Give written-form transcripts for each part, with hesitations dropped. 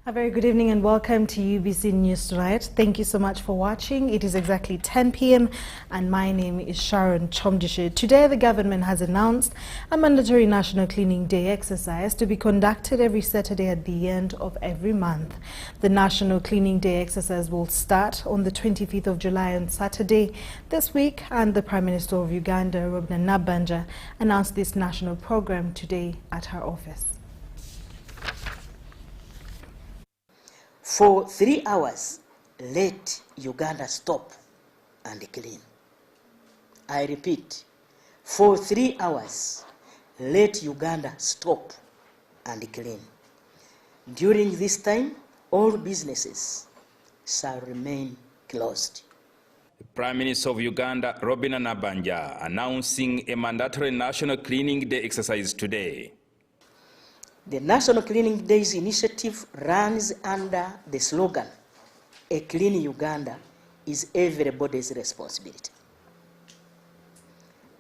A very good evening and welcome to UBC News Tonight. Thank you so much for watching. It is exactly 10 p.m. and my name is Sharon Kyomugisha. Today the government has announced a mandatory National Cleaning Day exercise to be conducted every Saturday at the end of every month. The National Cleaning Day exercise will start on the 25th of July on Saturday this week, and the Prime Minister of Uganda, Robert Nabanja, announced this national program today at her office. For 3 hours, let Uganda stop and clean. I repeat, for 3 hours, let Uganda stop and clean. During this time, all businesses shall remain closed. The Prime Minister of Uganda, Robert Nabanja, announcing a mandatory National Cleaning Day exercise today. The National Cleaning Days initiative runs under the slogan, "A clean Uganda is everybody's responsibility."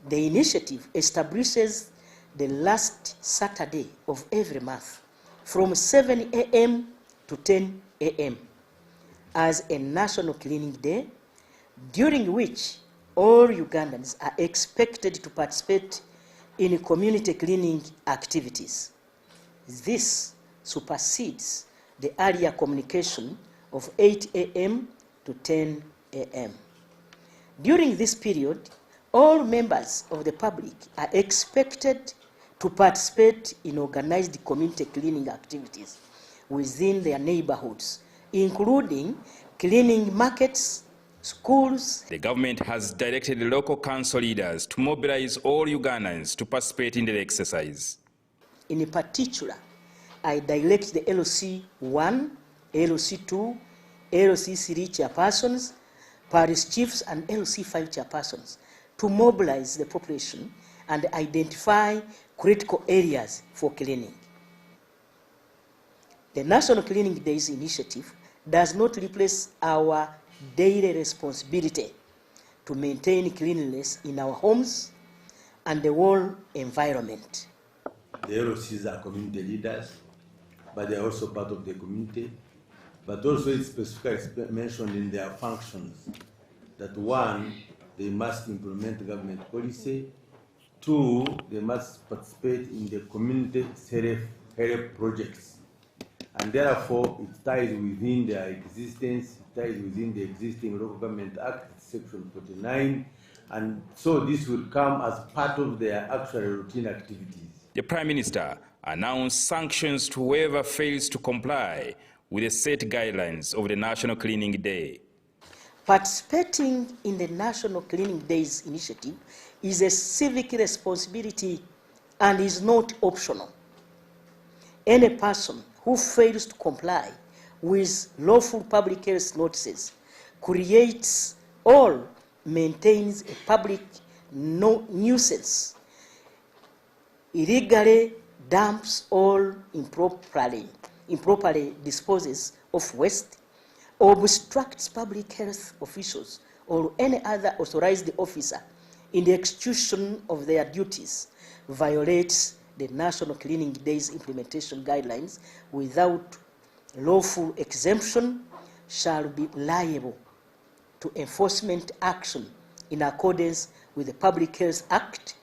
The initiative establishes the last Saturday of every month from 7 a.m. to 10 a.m. as a National Cleaning Day, during which all Ugandans are expected to participate in community cleaning activities. This supersedes the earlier communication of 8 a.m. to 10 a.m. During this period, all members of the public are expected to participate in organized community cleaning activities within their neighborhoods, including cleaning markets, schools. The government has directed the local council leaders to mobilize all Ugandans to participate in the exercise. In particular, I direct the LC 1, LC 2, LC 3 chairpersons, parish chiefs, and LC 5 chairpersons to mobilize the population and identify critical areas for cleaning. The National Cleaning Days initiative does not replace our daily responsibility to maintain cleanliness in our homes and the whole environment. The LOCs are community leaders, but they are also part of the community. But also it's specifically mentioned in their functions that 1, they must implement government policy, 2, they must participate in the community self-help projects. And therefore, it ties within their existence, it ties within the existing Local Government Act, Section 49, and so this will come as part of their actual routine activities. The Prime Minister announced sanctions to whoever fails to comply with the set guidelines of the National Cleaning Day. Participating in the National Cleaning Days initiative is a civic responsibility and is not optional. Any person who fails to comply with lawful public health notices creates or maintains a public nuisance, illegally dumps or improperly disposes of waste, or obstructs public health officials or any other authorized officer in the execution of their duties, violates the National Cleaning Days implementation guidelines without lawful exemption, shall be liable to enforcement action in accordance with the Public Health Act,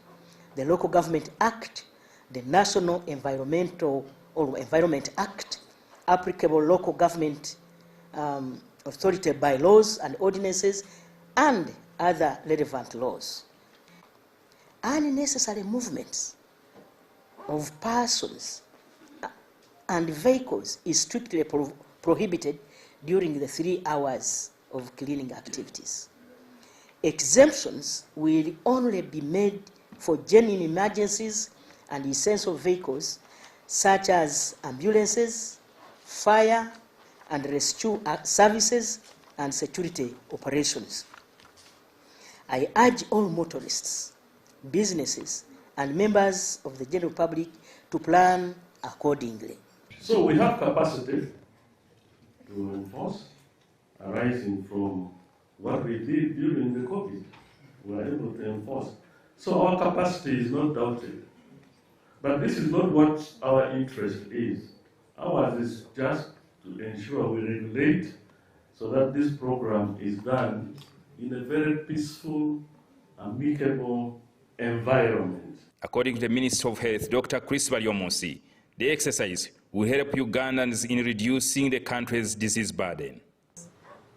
the Local Government Act, the National Environment Act, applicable local government authority bylaws and ordinances, and other relevant laws. Unnecessary movements of persons and vehicles is strictly prohibited during the 3 hours of cleaning activities. Exemptions will only be made for genuine emergencies and essential vehicles such as ambulances, fire and rescue services, and security operations. I urge all motorists, businesses, and members of the general public to plan accordingly. So we have capacity to enforce, arising from what we did during the COVID. We were able to enforce. So our capacity is not doubted. But this is not what our interest is. Ours is just to ensure we regulate so that this program is done in a very peaceful, amicable environment. According to the Minister of Health, Dr. Chris Baryomosi, the exercise will help Ugandans in reducing the country's disease burden.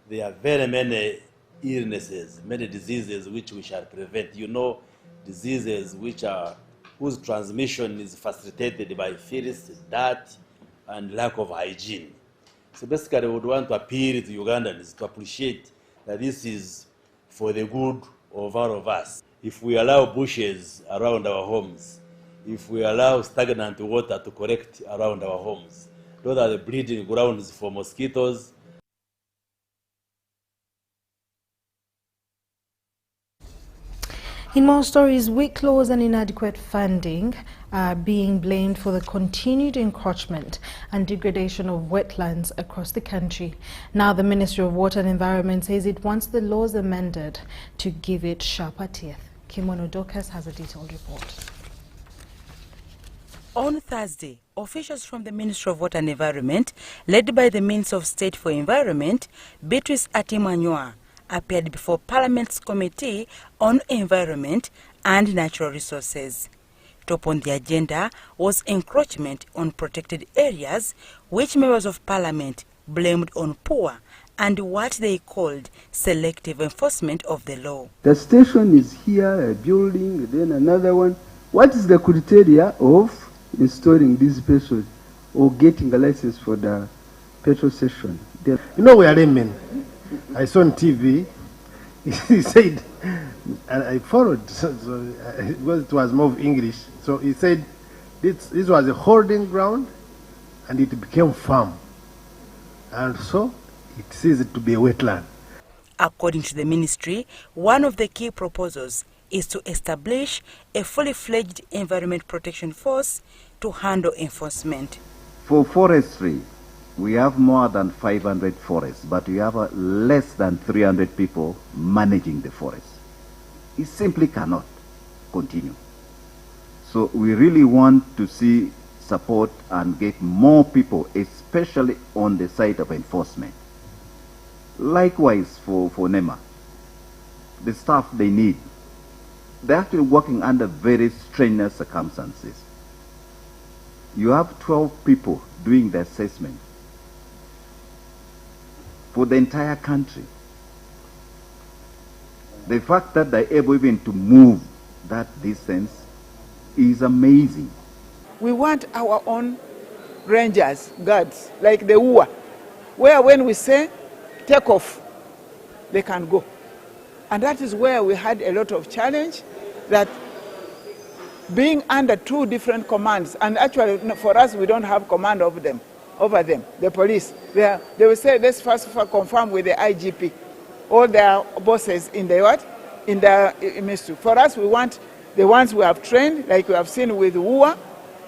There are very many illnesses, many diseases which we shall prevent. You know, diseases whose transmission is facilitated by filth, dirt, and lack of hygiene. So basically, we would want to appeal to Ugandans to appreciate that this is for the good of all of us. If we allow bushes around our homes, if we allow stagnant water to collect around our homes, those are the breeding grounds for mosquitoes. In more stories, weak laws and inadequate funding are being blamed for the continued encroachment and degradation of wetlands across the country. Now the Ministry of Water and Environment says it wants the laws amended to give it sharper teeth. Kimono Dokas has a detailed report. On Thursday, officials from the Ministry of Water and Environment, led by the Minister of State for Environment, Beatrice Atimanywa, appeared before Parliament's Committee on Environment and Natural Resources. Top on the agenda was encroachment on protected areas, which members of Parliament blamed on poor and what they called selective enforcement of the law. The station is here, a building, then another one. What is the criteria of installing this petrol or getting a license for the petrol station? You know, we are laymen. I saw on TV, he said, and I followed, because it was more of English. So he said this was a holding ground and it became farm. And so it ceased to be a wetland. According to the ministry, one of the key proposals is to establish a fully fledged environment protection force to handle enforcement. For forestry, we have more than 500 forests, but we have less than 300 people managing the forest. It simply cannot continue. So we really want to see support and get more people, especially on the side of enforcement. Likewise for NEMA, the staff they need, they're actually working under very strenuous circumstances. You have 12 people doing the assessment for the entire country. The fact that they're able even to move that distance is amazing. We want our own rangers, guards, like the UA, where when we say take off, they can go. And that is where we had a lot of challenge, that being under two different commands, and actually for us we don't have command over them, the police. They will say, let's first confirm with the IGP, all their bosses in the what? In the ministry. For us, we want the ones we have trained, like we have seen with UA.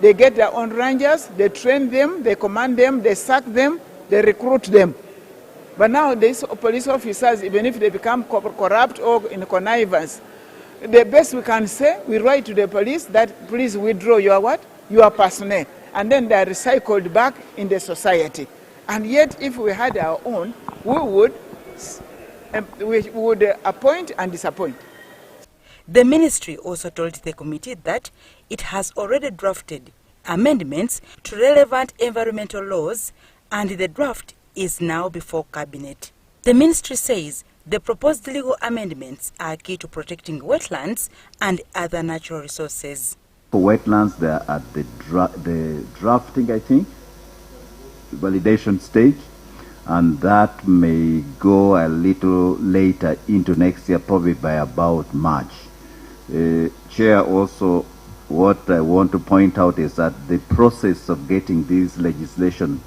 They get their own rangers, they train them, they command them, they sack them, they recruit them. But now these police officers, even if they become corrupt or in connivance, the best we can say, we write to the police that please withdraw your what? Your personnel. And then they are recycled back in the society. And yet, if we had our own, we would appoint and disappoint. The ministry also told the committee that it has already drafted amendments to relevant environmental laws, and the draft is now before Cabinet. The ministry says the proposed legal amendments are key to protecting wetlands and other natural resources. For wetlands, they are at the drafting, I think, validation stage, and that may go a little later into next year, probably by about March. Chair, also what I want to point out is that the process of getting this legislation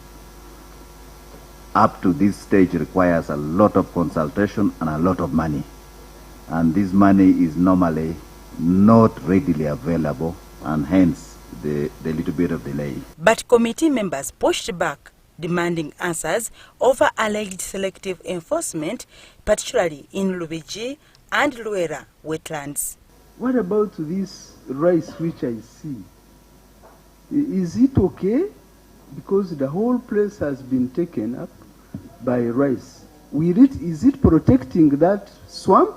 up to this stage requires a lot of consultation and a lot of money. And this money is normally not readily available, and hence the little bit of delay. But committee members pushed back, demanding answers over alleged selective enforcement, particularly in Lubiji and Luera wetlands. What about this rice which I see? Is it okay? because the whole place has been taken up by rice. Is it protecting that swamp?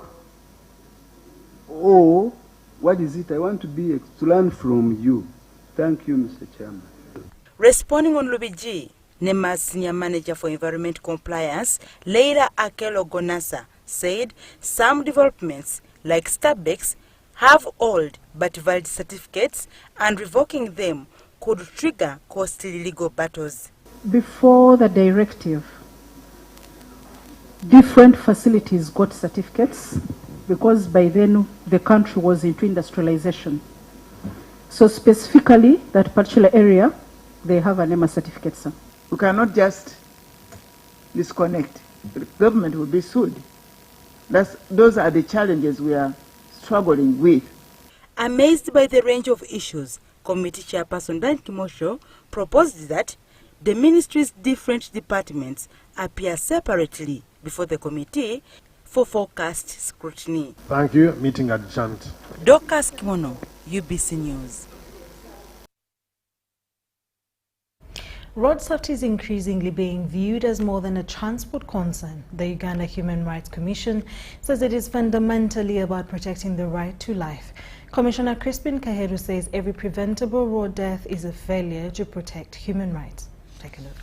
Or what is it? I want to learn from you. Thank you, Mr. Chairman. Responding on Lubiji, NEMA's Senior Manager for Environment Compliance, Leila Akelo Gonasa, said some developments, like Starbucks, have old but valid certificates, and revoking them could trigger costly legal battles. Before the directive, different facilities got certificates because by then the country was into industrialization. So specifically, that particular area, they have an NEMA certificate, sir. We cannot just disconnect. The government will be sued. Those are the challenges we are struggling with. Amazed by the range of issues, Committee Chairperson Dan Kimosho proposed that the ministry's different departments appear separately before the committee for focused scrutiny. Thank you. Meeting adjourned. Dorcas Kimono, UBC News. Road safety is increasingly being viewed as more than a transport concern. The Uganda Human Rights Commission says it is fundamentally about protecting the right to life. Commissioner Crispin Kaheru says every preventable road death is a failure to protect human rights. Take a look.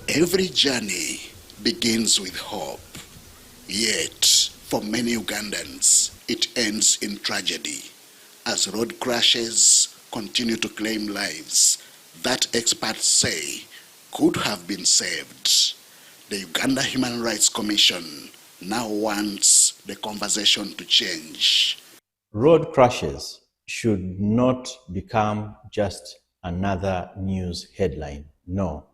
Every journey begins with hope. Yet, for many Ugandans, it ends in tragedy. As road crashes continue to claim lives that experts say could have been saved, the Uganda Human Rights Commission now wants the conversation to change. Road crashes should not become just another news headline. No.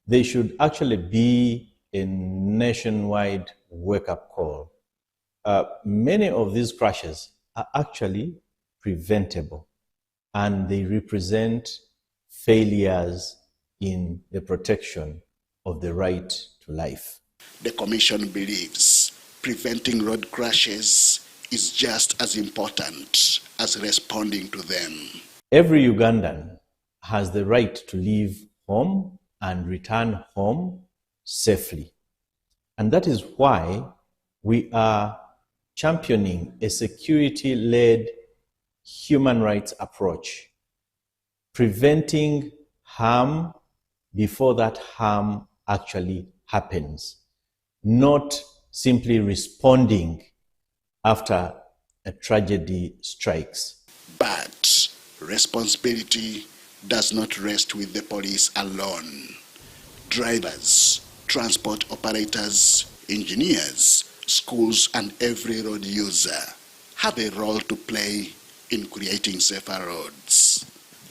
They should actually be a nationwide wake-up call. Many of these crashes are actually preventable, and they represent failures in the protection of the right to life. The Commission believes preventing road crashes is just as important as responding to them. Every Ugandan has the right to leave home and return home safely. And that is why we are championing a security-led human rights approach, preventing harm before that harm actually happens, not simply responding after a tragedy strikes. But responsibility does not rest with the police alone. Drivers, transport operators, engineers, schools, and every road user have a role to play in creating safer roads.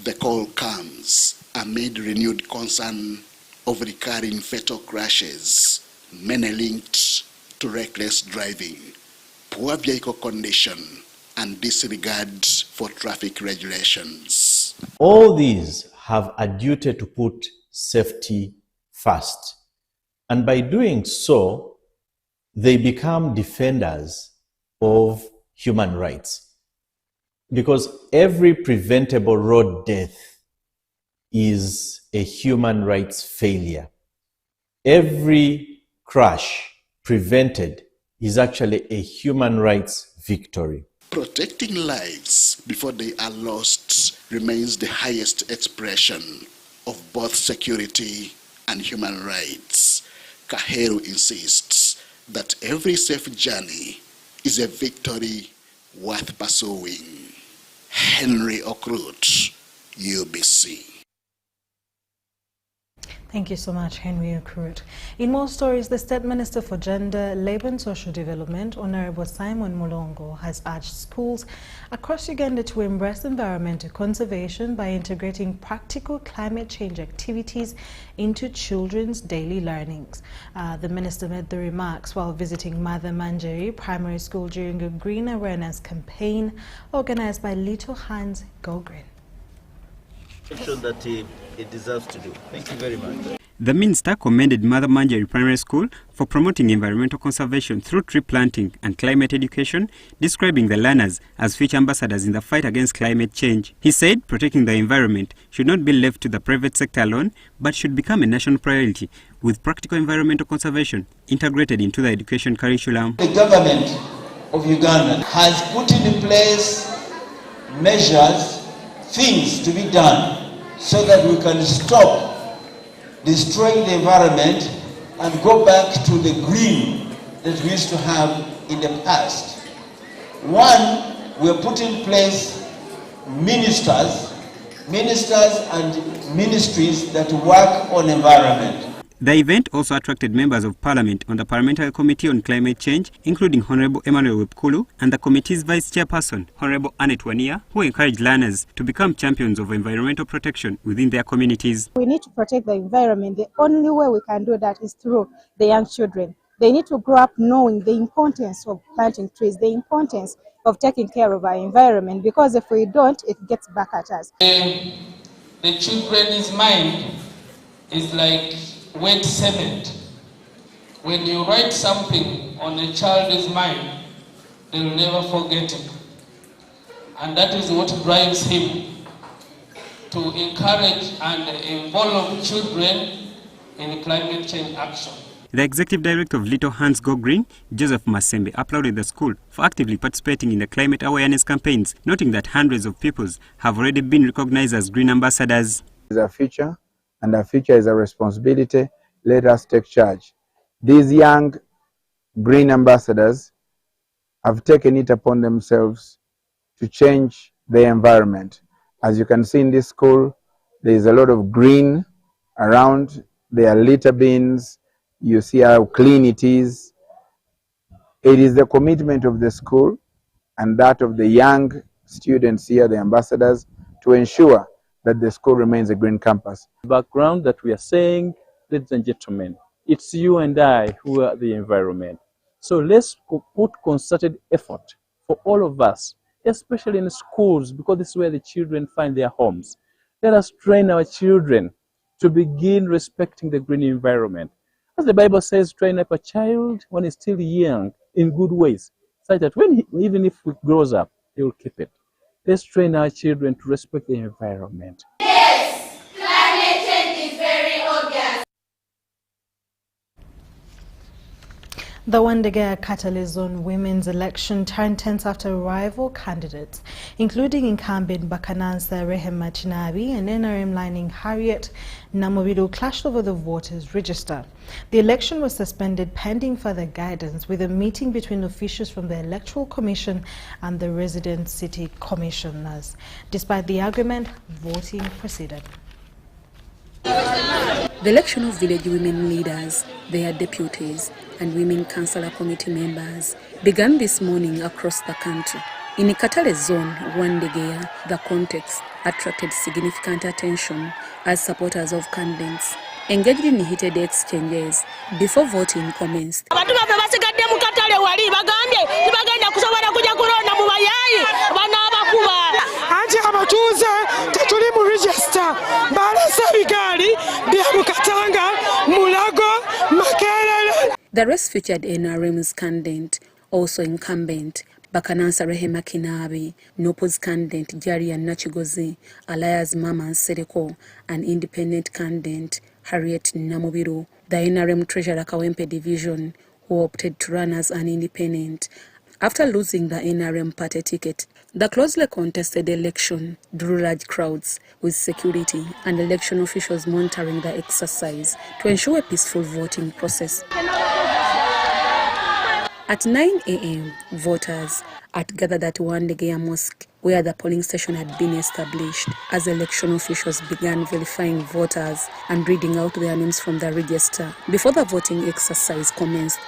The call comes amid renewed concern of recurring fatal crashes, many linked to reckless driving, poor vehicle condition, and disregard for traffic regulations. All these have a duty to put safety first. And by doing so, they become defenders of human rights. Because every preventable road death is a human rights failure. Every crash prevented is actually a human rights victory. Protecting lives before they are lost remains the highest expression of both security and human rights. Kaheru insists that every safe journey is a victory worth pursuing. Henry Okrut, UBC. Thank you so much, Henry Okrut. In more stories, the State Minister for Gender, Labour and Social Development, Honorable Simon Mulongo, has urged schools across Uganda to embrace environmental conservation by integrating practical climate change activities into children's daily learnings. The minister made the remarks while visiting Mother Manjeri Primary School during a green awareness campaign organized by Little Hands Go Green. That it deserves to do. Thank you very much. The minister commended Mother Manjeri Primary School for promoting environmental conservation through tree planting and climate education, describing the learners as future ambassadors in the fight against climate change. He said protecting the environment should not be left to the private sector alone, but should become a national priority, with practical environmental conservation integrated into the education curriculum. The government of Uganda has put in place measures, things to be done, so that we can stop destroying the environment and go back to the green that we used to have in the past. One, we have put in place ministers and ministries that work on environment. The event also attracted members of Parliament on the Parliamentary Committee on Climate Change, including Honorable Emmanuel Webkulu and the committee's Vice Chairperson, Honorable Annette Wania, who encouraged learners to become champions of environmental protection within their communities. We need to protect the environment. The only way we can do that is through the young children. They need to grow up knowing the importance of planting trees, the importance of taking care of our environment, because if we don't, it gets back at us. The children's mind is like wet cement. When you write something on a child's mind, they'll never forget it. And that is what drives him to encourage and involve children in climate change action. The Executive Director of Little Hands Go Green, Joseph Masembe, applauded the school for actively participating in the climate awareness campaigns, noting that hundreds of pupils have already been recognized as green ambassadors. It's our future, and our future is a responsibility. Let us take charge. These young green ambassadors have taken it upon themselves to change the environment. As you can see in this school, there is a lot of green around. There are litter bins. You see how clean it is. It is the commitment of the school and that of the young students here, the ambassadors, to ensure that the school remains a green campus. The background that we are saying, ladies and gentlemen, it's you and I who are the environment. So let's put concerted effort for all of us, especially in schools, because this is where the children find their homes. Let us train our children to begin respecting the green environment. As the Bible says, train up a child when he's still young in good ways, such that even if he grows up, he will keep it. Let's train our children to respect the environment. Yes, climate change is very obvious. The Wandegea Katale Zone women's election turned tense after rival candidates, including incumbent Bakanansa Rehema Chinabi and NRM lining Harriet Namobido, clashed over the voters' register. The election was suspended pending further guidance, with a meeting between officials from the Electoral Commission and the resident city commissioners. Despite the argument, voting proceeded. The election of village women leaders, their deputies, and women councillor committee members began this morning across the country. In Katale Zone, Wandegea, the context attracted significant attention as supporters of candidates engaged in heated exchanges before voting commenced. The rest featured NRM's candidate, also incumbent Bakanansa Rehema Kinabi, NOPO's candidate Jaria Nachigozi, Alaya's Mama Sereko, and independent candidate Harriet Namobiru. The NRM Treasurer Kawempe division, who opted to run as an independent. After losing the NRM party ticket, the closely contested election drew large crowds, with security and election officials monitoring the exercise to ensure a peaceful voting process. At 9 a.m., voters had gathered at Wandegea Mosque, where the polling station had been established, as election officials began verifying voters and reading out their names from the register before the voting exercise commenced.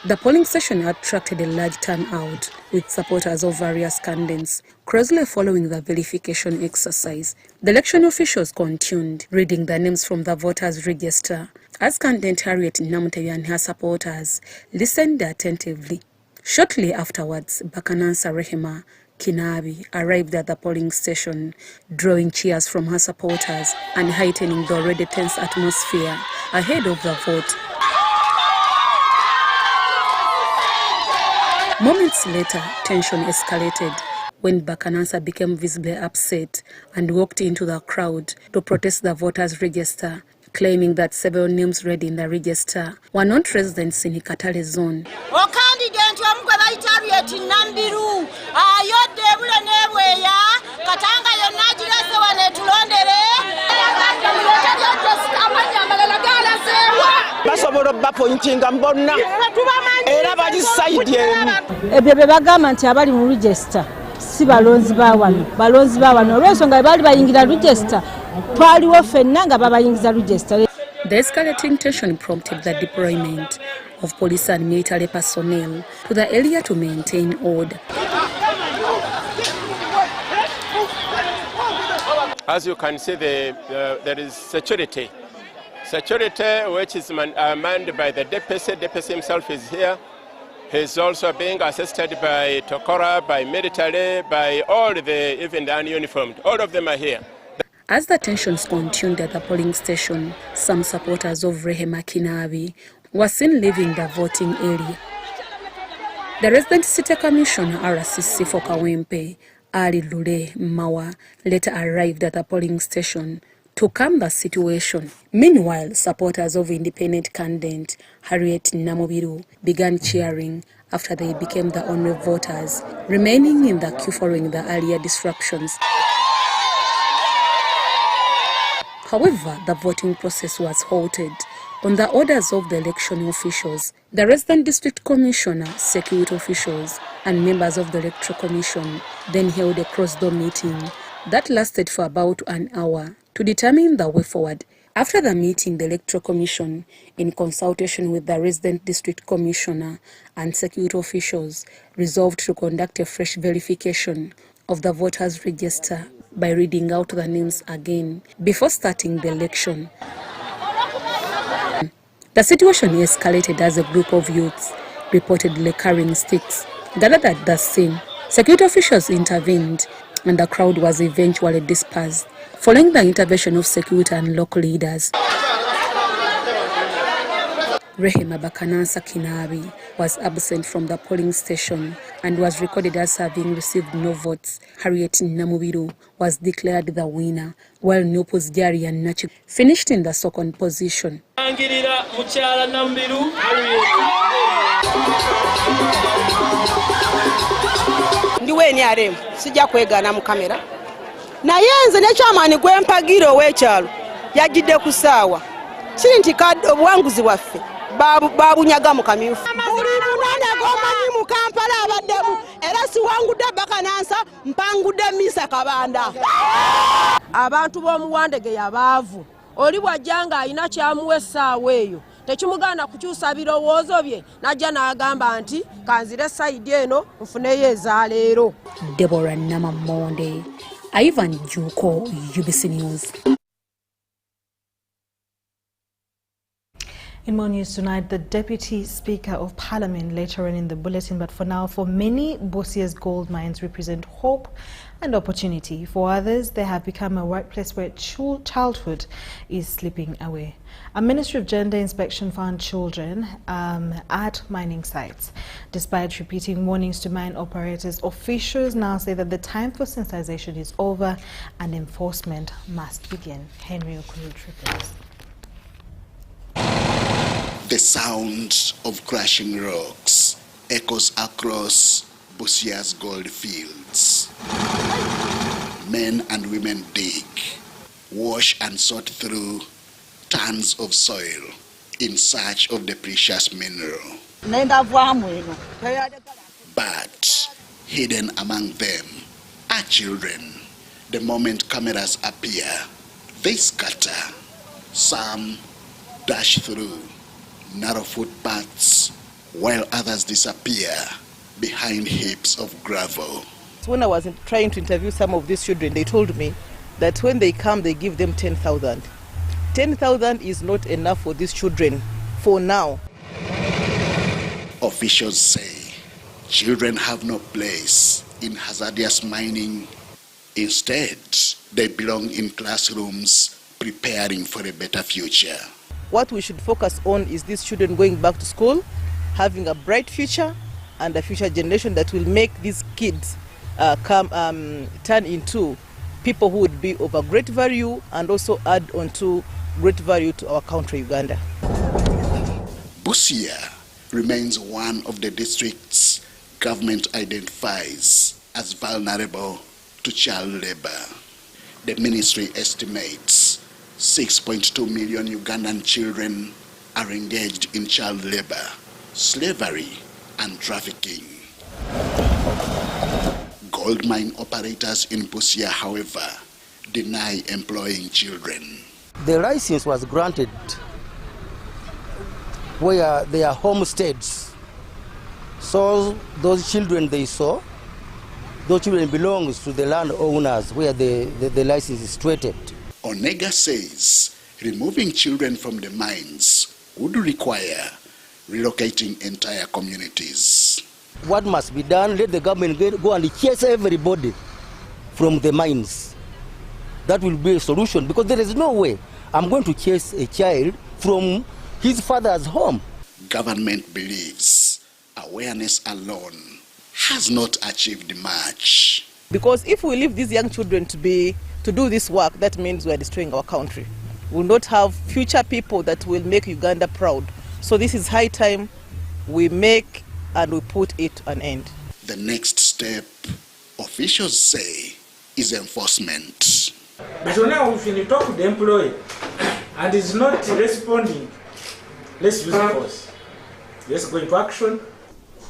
The polling session attracted a large turnout, with supporters of various candidates closely following the verification exercise. The election officials continued reading the names from the voters' register as candidate Harriet Namutebi and her supporters listened attentively. Shortly afterwards, Bakanansa Rehema Kinabi arrived at the polling station, drawing cheers from her supporters and heightening the already tense atmosphere ahead of the vote. Moments later, tension escalated when Bakanansa became visibly upset and walked into the crowd to protest the voters' register, claiming that several names read in the register were not residents in Katale zone. Ebyo bye bagamba nti abali mu register si balonzi ba wano, balonzi ba wano olw'ensonga bali bayingira register twaliwo ffenna nga babayingiza register. The escalating tension prompted the deployment of police and military personnel to the area to maintain order. As you can see, there is security. Security which is manned by the DPC. DPC himself is here. He's also being assisted by Tokora, by military, by all even the ununiformed. All of them are here. As the tensions continued at the polling station, some supporters of Rehema Kinabi were seen leaving the voting area. The resident city commissioner RCC for Kawempe, Ali Lule Mawa, later arrived at the polling station to calm the situation. Meanwhile, supporters of independent candidate Harriet Namubiru began cheering after they became the only voters remaining in the queue following the earlier disruptions. However, the voting process was halted on the orders of the election officials. The resident district commissioner, security officials, and members of the electoral commission then held a cross-door meeting that lasted for about an hour to determine the way forward. After the meeting, the electoral commission, in consultation with the resident district commissioner and security officials, resolved to conduct a fresh verification of the voters' register by reading out the names again before starting the election. The situation escalated as a group of youths, reportedly carrying sticks, gathered at the scene. Security officials intervened and the crowd was eventually dispersed following the intervention of security and local leaders. Rehema Bakanansa Kinabi was absent from the polling station and was recorded as having received no votes. Harriet Namubiru was declared the winner, while Nupus Jari and Nachi finished in the second position. Ndiweni aremu sijja kwegana mu kamera naye nze ne kyamaani gw'empagira ow'ekyalo yajjidde ku ssaawa kiri nti kadde obuwanguzi bwaffe babunyaga mu kamyufu buli munane g'omanyi mu Kampala abaddemu era siwangudde Bakanansa mpangudde Misa Kabanda. Abantu b'omuwandege yabaavu oli bw'ajja ng'alina kyamuwa essaawa eyo tekimuganda kukyusa birowoozo bye najja n'agamba nti kanzire sayidi eno nfuneyo eza leero. Deborah Namamonde, Ivan Juko, UBC News. In more news tonight, the Deputy Speaker of Parliament later on in the bulletin, but for now, for many, Bosia's gold mines represent hope and opportunity. For others, they have become a workplace where childhood is slipping away. A Ministry of Gender inspection found children at mining sites. Despite repeating warnings to mine operators, officials now say that the time for sensitization is over and enforcement must begin. Henry Okuru reports. The sound of crashing rocks echoes across Bosia's gold fields. Men and women dig, wash and sort through tons of soil in search of the precious mineral. But hidden among them are children. The moment cameras appear, they scatter. Some dash through narrow footpaths, while others disappear behind heaps of gravel. When I was trying to interview some of these children, they told me that when they come, they give them 10,000. 10,000 is not enough for these children for now. Officials say children have no place in hazardous mining. Instead, they belong in classrooms preparing for a better future. What we should focus on is these children going back to school, having a bright future and a future generation that will make these kids turn into people who would be of a great value and also add on to great value to our country, Uganda. Busia remains one of the districts government identifies as vulnerable to child labor. The ministry estimates 6.2 million Ugandan children are engaged in child labor, slavery, and trafficking. Gold mine operators in Busia, however, deny employing children. The license was granted where they are homesteads. So those children they saw, those children belong to the landowners where the license is situated. Onega says removing children from the mines would require relocating entire communities. What must be done? Let the government go and chase everybody from the mines. That will be a solution, because there is no way I'm going to chase a child from his father's home. Government believes awareness alone has not achieved much. Because if we leave these young children to do this work, that means we are destroying our country. We will not have future people that will make Uganda proud. So this is high time we make and we put it an end. The next step, officials say, is enforcement. But now if you talk to the employee and is not responding, let's use force. Let's go into action.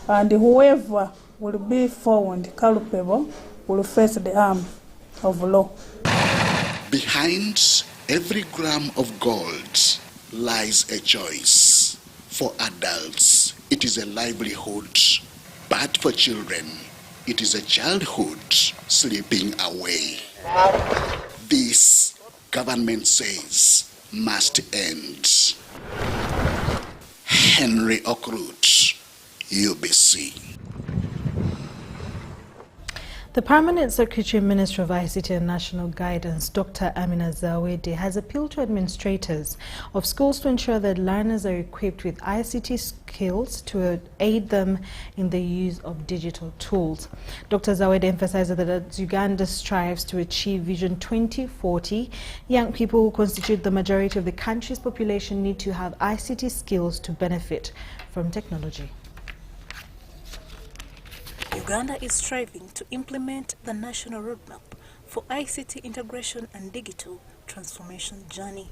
And whoever will be found culpable will face the arm of law. Behind every gram of gold lies a choice. For adults, it is a livelihood, but for children, it is a childhood slipping away. This, government says, must end. Henry Okrut, UBC. The Permanent Secretary and Minister of ICT and National Guidance, Dr. Amina Zawedi, has appealed to administrators of schools to ensure that learners are equipped with ICT skills to aid them in the use of digital tools. Dr. Zawedi emphasized that as Uganda strives to achieve Vision 2040, young people who constitute the majority of the country's population need to have ICT skills to benefit from technology. Uganda is striving to implement the national roadmap for ICT integration and digital transformation journey.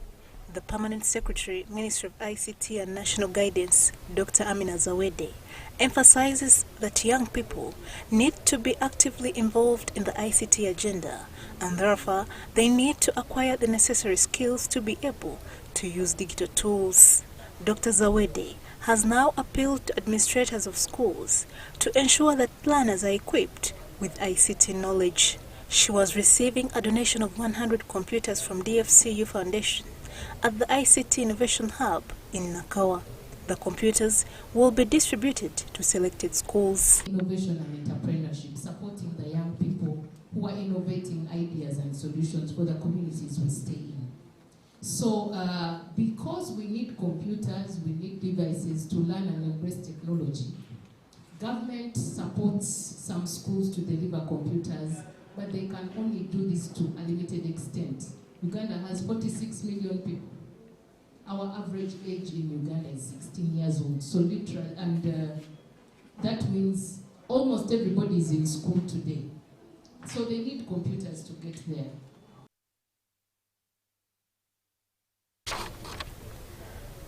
The Permanent Secretary, Minister of ICT and National Guidance, Dr. Amina Zawedi, emphasizes that young people need to be actively involved in the ICT agenda, and therefore they need to acquire the necessary skills to be able to use digital tools. Dr. Zawedi has now appealed to administrators of schools to ensure that learners are equipped with ICT knowledge. She was receiving a donation of 100 computers from DFCU Foundation at the ICT Innovation Hub in Nakawa. The computers will be distributed to selected schools. Innovation and entrepreneurship, supporting the young people who are innovating ideas and solutions for the communities we stay in. So because we need computers, we need devices to learn and embrace technology, government supports some schools to deliver computers, but they can only do this to a limited extent. Uganda has 46 million people. Our average age in Uganda is 16 years old, so literally, and that means almost everybody is in school today. So they need computers to get there.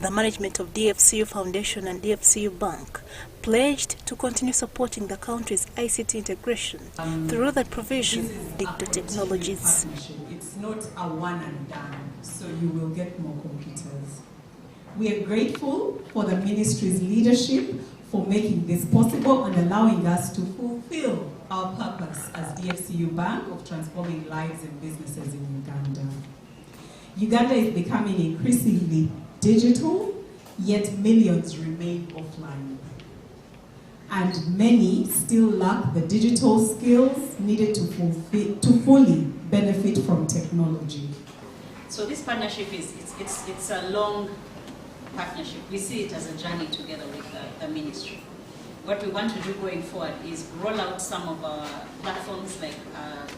The management of DFCU Foundation and DFCU Bank pledged to continue supporting the country's ICT integration through the provision of digital technologies. It's not a one and done, so you will get more computers. We are grateful for the ministry's leadership for making this possible and allowing us to fulfill our purpose as DFCU Bank of transforming lives and businesses in Uganda. Uganda is becoming increasingly digital, yet millions remain offline. and many still lack the digital skills needed to fully benefit from technology. So this partnership it's a long partnership. We see it as a journey together with the ministry. What we want to do going forward is roll out some of our platforms like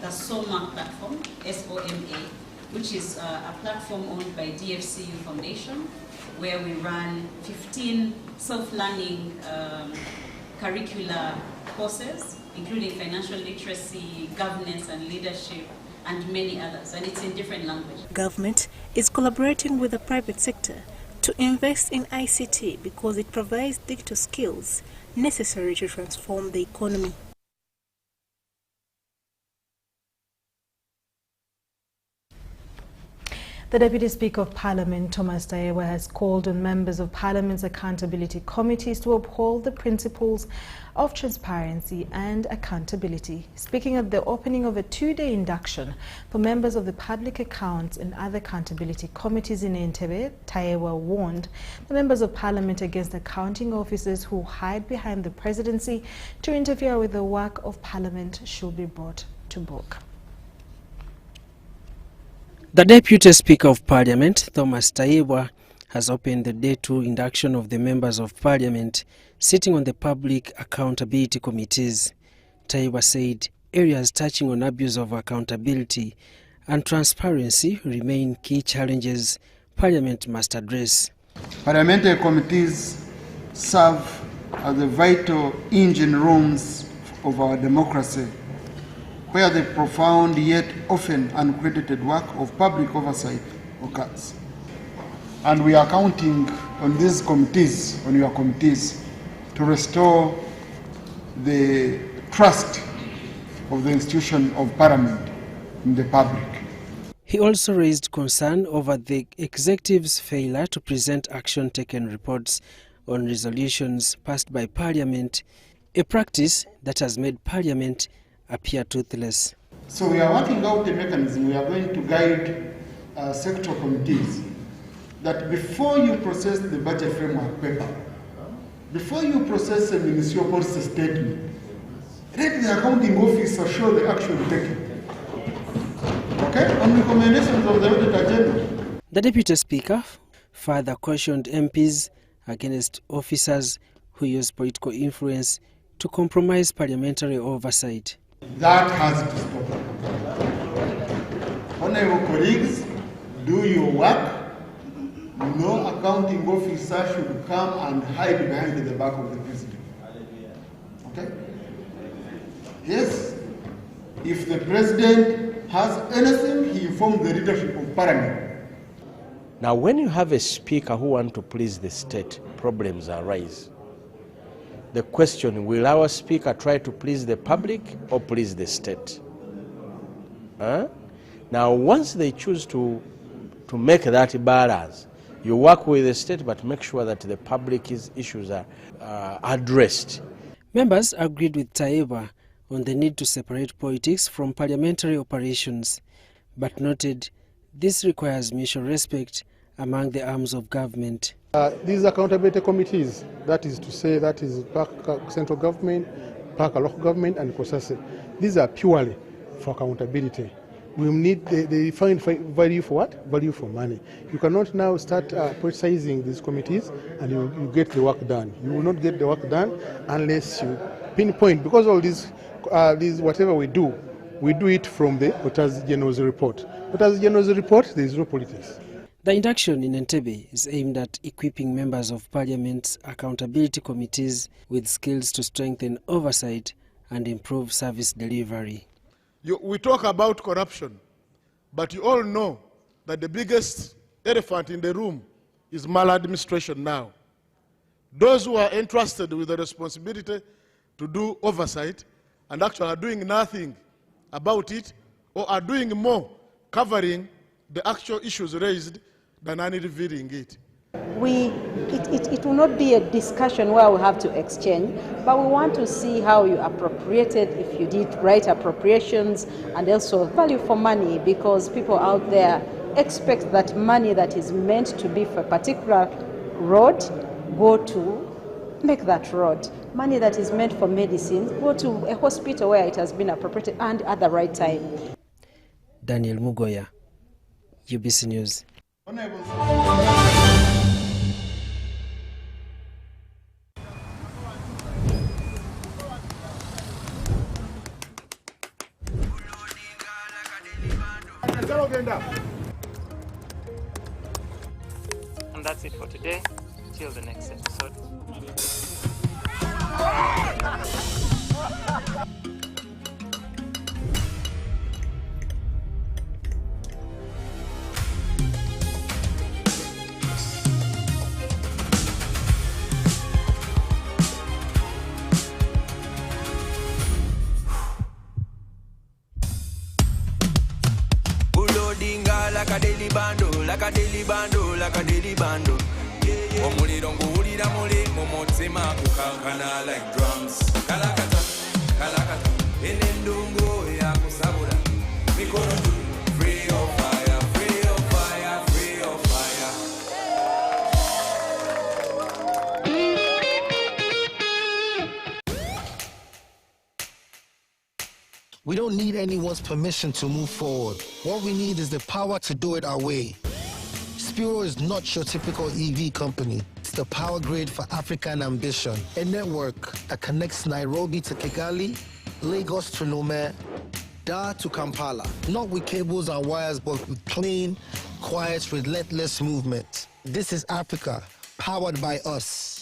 the SOMA platform, SOMA, which is a platform owned by DFCU Foundation, where we run 15 self-learning curricular courses, including financial literacy, governance and leadership, and many others, and it's in different languages. Government is collaborating with the private sector to invest in ICT because it provides digital skills necessary to transform the economy. The Deputy Speaker of Parliament, Thomas Tayebwa, has called on members of Parliament's accountability committees to uphold the principles of transparency and accountability. Speaking at the opening of a two-day induction for members of the Public Accounts and other accountability committees in Entebbe, Tayebwa warned the members of Parliament against accounting officers who hide behind the presidency to interfere with the work of Parliament should be brought to book. The Deputy Speaker of Parliament, Thomas Tayebwa, has opened the Day 2 induction of the members of Parliament sitting on the Public Accountability Committees. Tayebwa said areas touching on abuse of accountability and transparency remain key challenges Parliament must address. Parliamentary committees serve as the vital engine rooms of our democracy, where the profound yet often uncredited work of public oversight occurs. And we are counting on these committees, on your committees, to restore the trust of the institution of Parliament in the public. He also raised concern over the executive's failure to present action taken reports on resolutions passed by Parliament, a practice that has made Parliament appear toothless. So we are working out a mechanism. We are going to guide sectoral committees that before you process the budget framework paper, before you process a ministerial policy statement, let the accounting officer show the action taken. Okay? On recommendations of the Auditor General. The Deputy Speaker further cautioned MPs against officers who use political influence to compromise parliamentary oversight. That has to stop. Honorable colleagues, do your work. No accounting officer should come and hide behind the back of the president. Okay? Yes, if the president has anything, he informs the leadership of Parliament. Now, when you have a speaker who wants to please the state, problems arise. The question, will our speaker try to please the public or please the state? Now, once they choose to make that balance, you work with the state but make sure that the public's issues are addressed. Members agreed with Tayebwa on the need to separate politics from parliamentary operations, but noted this requires mutual respect among the arms of government. These accountability committees, that is to say, that is central government, local government, and processing. These are purely for accountability. We need they find value for what? Value for money. You cannot now start politicizing these committees and you get the work done. You will not get the work done unless you pinpoint, because all these whatever we do it from the Auditor General's report. Auditor General's report, there is no politics. The induction in Entebbe is aimed at equipping members of Parliament's accountability committees with skills to strengthen oversight and improve service delivery. We talk about corruption, but you all know that the biggest elephant in the room is maladministration now. Those who are entrusted with the responsibility to do oversight and actually are doing nothing about it, or are doing more covering the actual issues raised than only revealing it. It will not be a discussion where we have to exchange, but we want to see how you appropriated, if you did right appropriations, and also value for money, because people out there expect that money that is meant to be for a particular road go to make that road. Money that is meant for medicine, go to a hospital where it has been appropriated and at the right time. Daniel Mugoya, UBC News. And that's it for today. Till the next episode. Like a daily bando, like a daily bando, like a daily bando. Omuliro nguwulira muli mu mutima gukankana like drums. Kalakata, kalakata, enendungu ya kusabula. Mikono juu, free of fire, free of fire, free of fire. We don't need anyone's permission to move forward. What we need is the power to do it our way. Spiro is not your typical EV company. It's the power grid for African ambition. A network that connects Nairobi to Kigali, Lagos to Lome, Dar to Kampala. Not with cables and wires, but with plain, quiet, relentless movement. This is Africa, powered by us.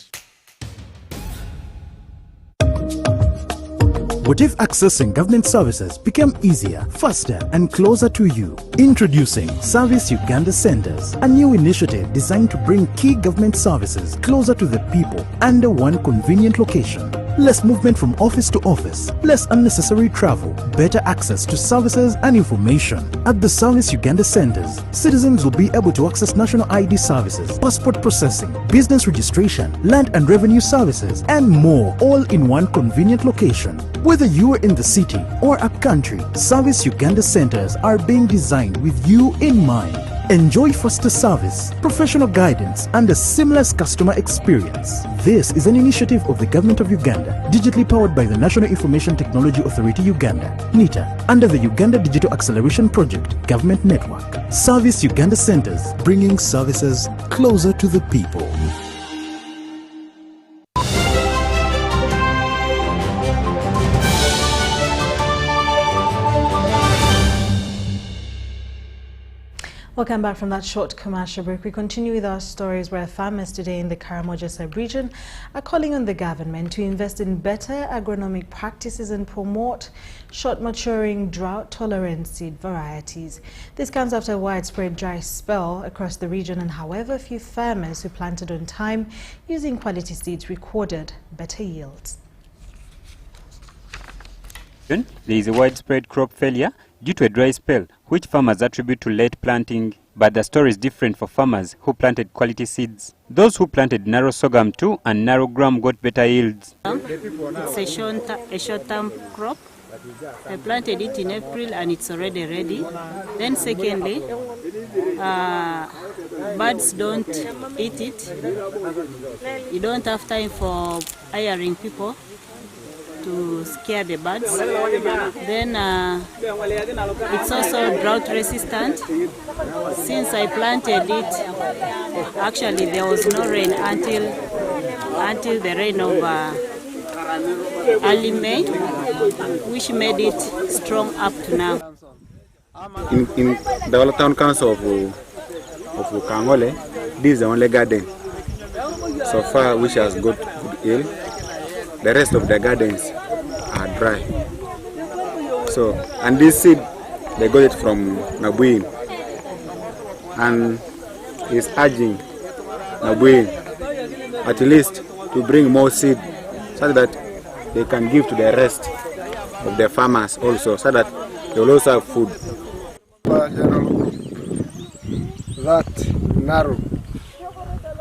What if accessing government services became easier, faster, and closer to you? Introducing Service Uganda Centers, a new initiative designed to bring key government services closer to the people under one convenient location. Less movement from office to office, less unnecessary travel, better access to services and information. At the Service Uganda Centers, citizens will be able to access national ID services, passport processing, business registration, land and revenue services, and more, all in one convenient location. Whether you are in the city or upcountry, Service Uganda Centers are being designed with you in mind. Enjoy faster service, professional guidance, and a seamless customer experience. This is an initiative of the Government of Uganda, digitally powered by the National Information Technology Authority Uganda, NITA, under the Uganda Digital Acceleration Project Government Network. Service Uganda Centers, bringing services closer to the people. Welcome back from that short commercial break. We continue with our stories where farmers today in the Karamoja sub-region are calling on the government to invest in better agronomic practices and promote short-maturing, drought-tolerant seed varieties. This comes after a widespread dry spell across the region, and however few farmers who planted on time using quality seeds recorded better yields. There is a widespread crop failure due to a dry spell, which farmers attribute to late planting, but the story is different for farmers who planted quality seeds. Those who planted narrow sorghum 2 and narrow gram got better yields. It's a short-term crop. I planted it in April and it's already ready. Then secondly, birds don't eat it. You don't have time for hiring people to scare the birds. Then it's also drought resistant. Since I planted it, actually there was no rain until the rain of early May, which made it strong up to now. In the town council of Kangole, this is the only garden so far which has got good yield. The rest of the gardens are dry. So, and this seed, they got it from Nabuin, and is urging Nabuin at least to bring more seed so that they can give to the rest of the farmers also, so that they will also have food. That narrow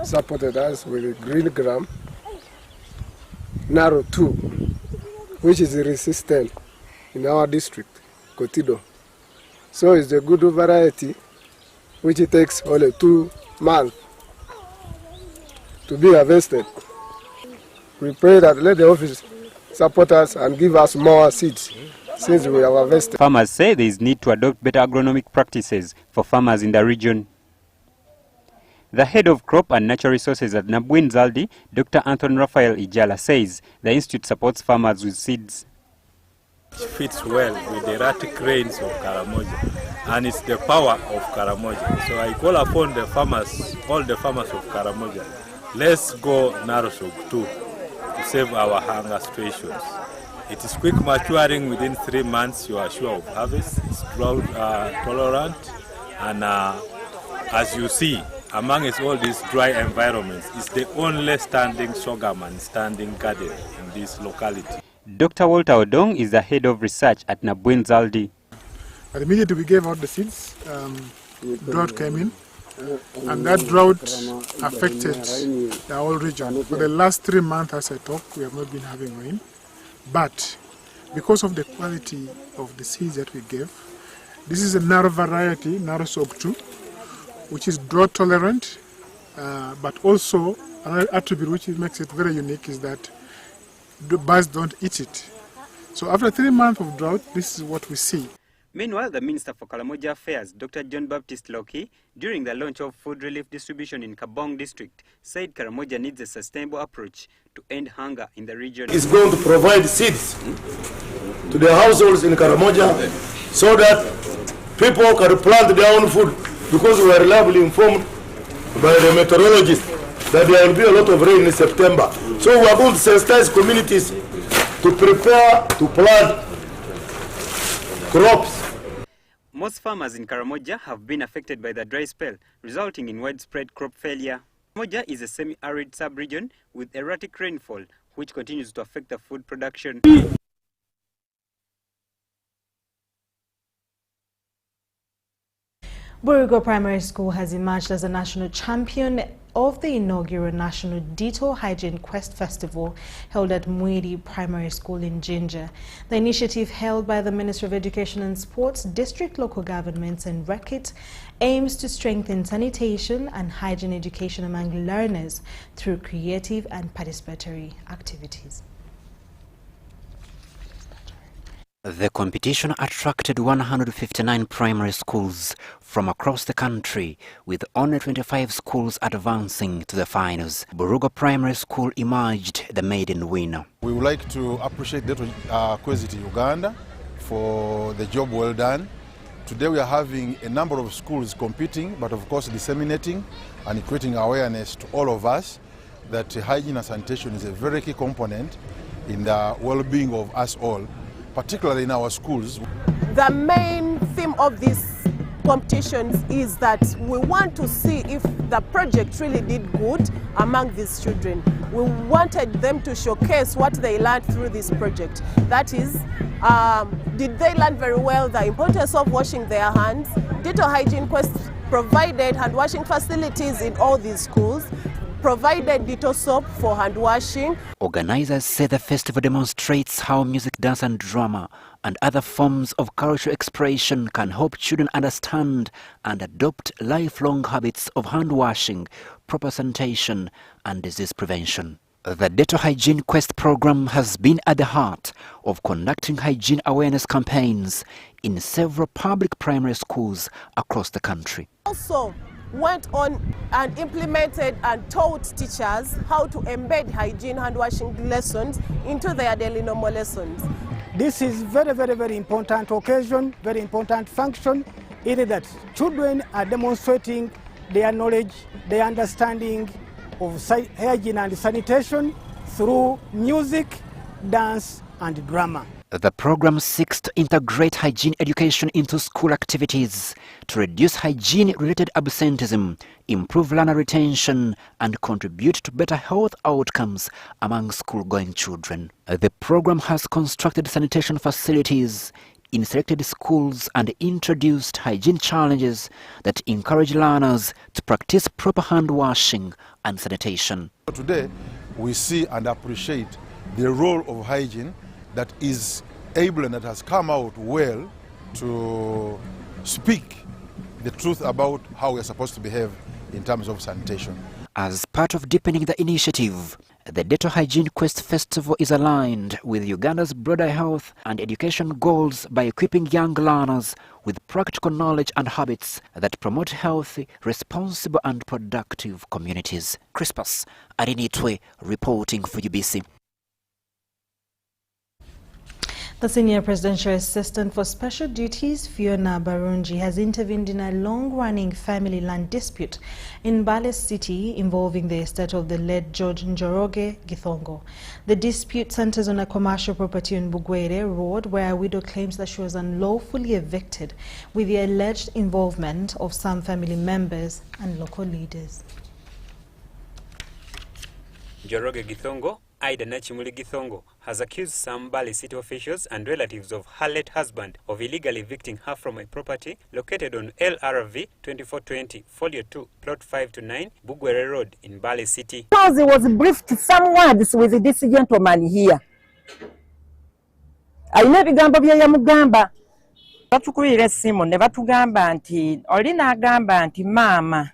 supported us with green gram. Narrow 2, which is resistant in our district, Kotido. So it's a good variety, which it takes only 2 months to be harvested. We pray that let the office support us and give us more seeds since we have harvested. Farmers say there is need to adopt better agronomic practices for farmers in the region. The head of crop and natural resources at Nabwin Zaldi, Dr. Anthony Raphael Ijala, says the institute supports farmers with seeds. It fits well with the erratic rains of Karamoja, and it's the power of Karamoja. So I call upon the farmers, all the farmers of Karamoja, let's go Narosog too to save our hunger situations. It is quick maturing. Within 3 months you are sure of harvest. It's drought tolerant, and as you see, amongst all these dry environments, it's the only standing sorghum and standing garden in this locality. Dr. Walter Odong is the head of research at Nabwin Zaldi. But immediately we gave out the seeds, drought came in, and that drought affected the whole region. For the last 3 months, as I talk, we have not been having rain. But because of the quality of the seeds that we gave, this is a narrow variety, narrow soap 2, which is drought tolerant, but also another attribute which makes it very unique is that the birds don't eat it. So after 3 months of drought, this is what we see. Meanwhile, the Minister for Karamoja Affairs, Dr. John Baptist Loki, during the launch of food relief distribution in Kabong district, said Karamoja needs a sustainable approach to end hunger in the region. It's going to provide seeds to the households in Karamoja so that people can plant their own food, because we are reliably informed by the meteorologists that there will be a lot of rain in September. So we are going to sensitize communities to prepare to plant crops. Most farmers in Karamoja have been affected by the dry spell, resulting in widespread crop failure. Karamoja is a semi-arid sub-region with erratic rainfall, which continues to affect the food production. Borugo Primary School has emerged as a national champion of the inaugural National Detour Hygiene Quest Festival held at Mwidi Primary School in Jinja. The initiative, held by the Ministry of Education and Sports, district local governments and RECIT, aims to strengthen sanitation and hygiene education among learners through creative and participatory activities. The competition attracted 159 primary schools from across the country, with only 25 schools advancing to the finals. Borugo Primary School emerged the maiden winner. We would like to appreciate the Quest Uganda for the job well done. Today we are having a number of schools competing, but of course disseminating and creating awareness to all of us that hygiene and sanitation is a very key component in the well-being of us all, particularly in our schools. The main theme of these competitions is that we want to see if the project really did good among these children. We wanted them to showcase what they learned through this project. That is, did they learn very well the importance of washing their hands? Detour Hygiene Quest provided hand washing facilities in all these schools, provided Detour soap for hand washing. Organizers say the festival demonstrates how music, dance and drama and other forms of cultural expression can help children understand and adopt lifelong habits of hand washing, proper sanitation and disease prevention. The Detour Hygiene Quest program has been at the heart of conducting hygiene awareness campaigns in several public primary schools across the country. Also went on and implemented and taught teachers how to embed hygiene hand washing lessons into their daily normal lessons. This is very important occasion, very important function, in that children are demonstrating their knowledge, their understanding of hygiene and sanitation through music, dance and drama. The program seeks to integrate hygiene education into school activities to reduce hygiene-related absenteeism, improve learner retention, and contribute to better health outcomes among school-going children. The program has constructed sanitation facilities in selected schools and introduced hygiene challenges that encourage learners to practice proper hand washing and sanitation. Today, we see and appreciate the role of hygiene that is able and that has come out well to speak the truth about how we're supposed to behave in terms of sanitation. As part of deepening the initiative, The Dental Hygiene Quest Festival is aligned with Uganda's broader health and education goals by equipping young learners with practical knowledge and habits that promote healthy, responsible and productive communities. Crispus Arinitwe reporting for UBC. The Senior Presidential Assistant for Special Duties, Fiona Barungi, has intervened in a long-running family land dispute in Mbale City involving the estate of the late George Njoroge Githongo. The dispute centers on a commercial property on Bugwere Road where a widow claims that she was unlawfully evicted with the alleged involvement of some family members and local leaders. Njoroge Githongo, Ida Nachimuli Githongo, has accused some Mbale city officials and relatives of her late husband of illegally evicting her from a property located on LRV 2420, Folio 2, Plot 5 to 9, Bugwere Road in Mbale City. Because he was briefed some words with this gentleman here. Alina ebigambo bye yamugamba. Batukubira essimu ne batugamba nti olina agamba nti maama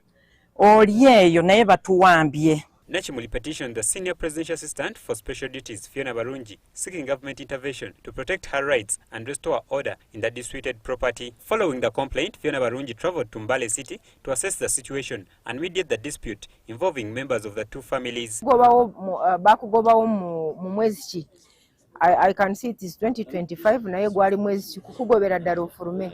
oli eyo naye batuwambye. Nachimuli petitioned the Senior Presidential Assistant for Special Duties, Fiona Barungi, seeking government intervention to protect her rights and restore order in the disputed property. Following the complaint, Fiona Barungi traveled to Mbale City to assess the situation and mediate the dispute involving members of the two families. I can see it is 2025 naye gwali mwezi kukugobera ddala ofurume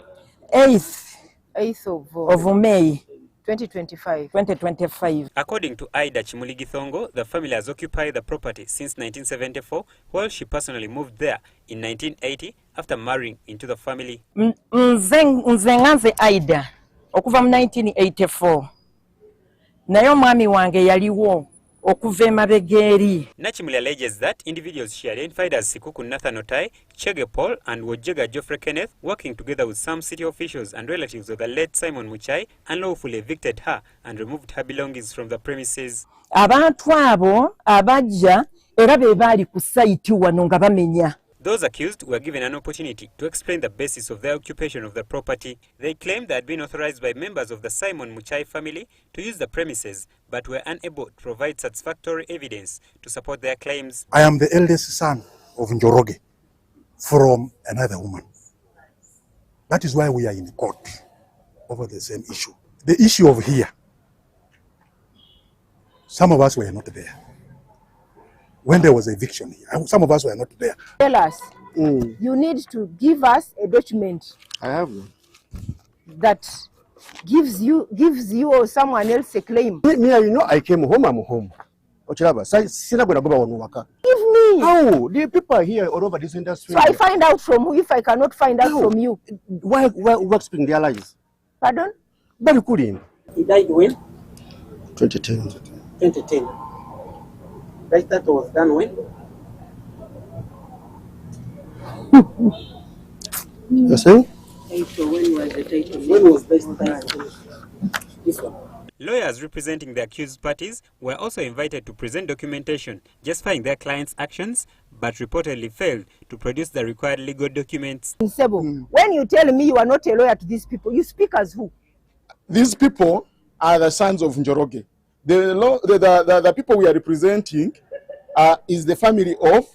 8th of May 2025. According to Ida Chimuli Githongo, the family has occupied the property since 1974, while she personally moved there in 1980 after marrying into the family. Nze Ida okuva mu 1984 naye omwami wange yaliwo okuva emabegeri. Nachimuli alleges that individuals she identified as Sikuku Nathan Otai, Chege Paul and Wojega Geoffrey Kenneth, working together with some city officials and relatives of the late Simon Muchai, unlawfully evicted her and removed her belongings from the premises. Abantu abo abajja era be baali ku site wano nga bamenya. Those accused were given an opportunity to explain the basis of their occupation of the property. They claimed they had been authorized by members of the Simon Muchai family to use the premises, but were unable to provide satisfactory evidence to support their claims. I am the eldest son of Njoroge from another woman. That is why we are in court over the same issue. The issue of here, some of us were not there. When there was eviction here, some of us were not there. Tell us, you need to give us a document. I have one. That gives you or someone else a claim. I came home, I'm home. Give me. How? The people are here all over this industry. So I find out from who if I cannot find out from you. Why speaking their lies? Pardon? Very good. He died when? 2010. 2010. Right, that was done when? You're saying? When was the title? When was this one? Lawyers representing the accused parties were also invited to present documentation justifying their clients' actions, but reportedly failed to produce the required legal documents. When you tell me you are not a lawyer to these people, you speak as who? These people are the sons of Njoroge. The people we are representing is the family of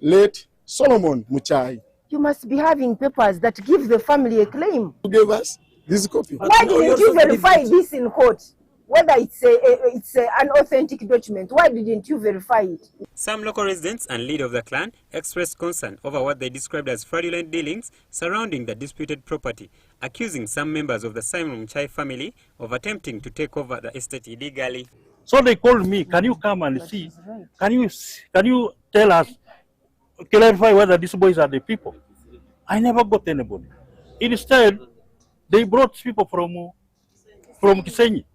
late Solomon Muchai. You must be having papers that give the family a claim. Who gave us this copy? Why didn't you verify this in court? Whether it's an authentic document, why didn't you verify it? Some local residents and leader of the clan expressed concern over what they described as fraudulent dealings surrounding the disputed property, accusing some members of the Simon Muchai family of attempting to take over the estate illegally. So they called me, can you come and see? Can you tell us, clarify whether these boys are the people? I never got anybody. Instead, they brought people from Kisenyi,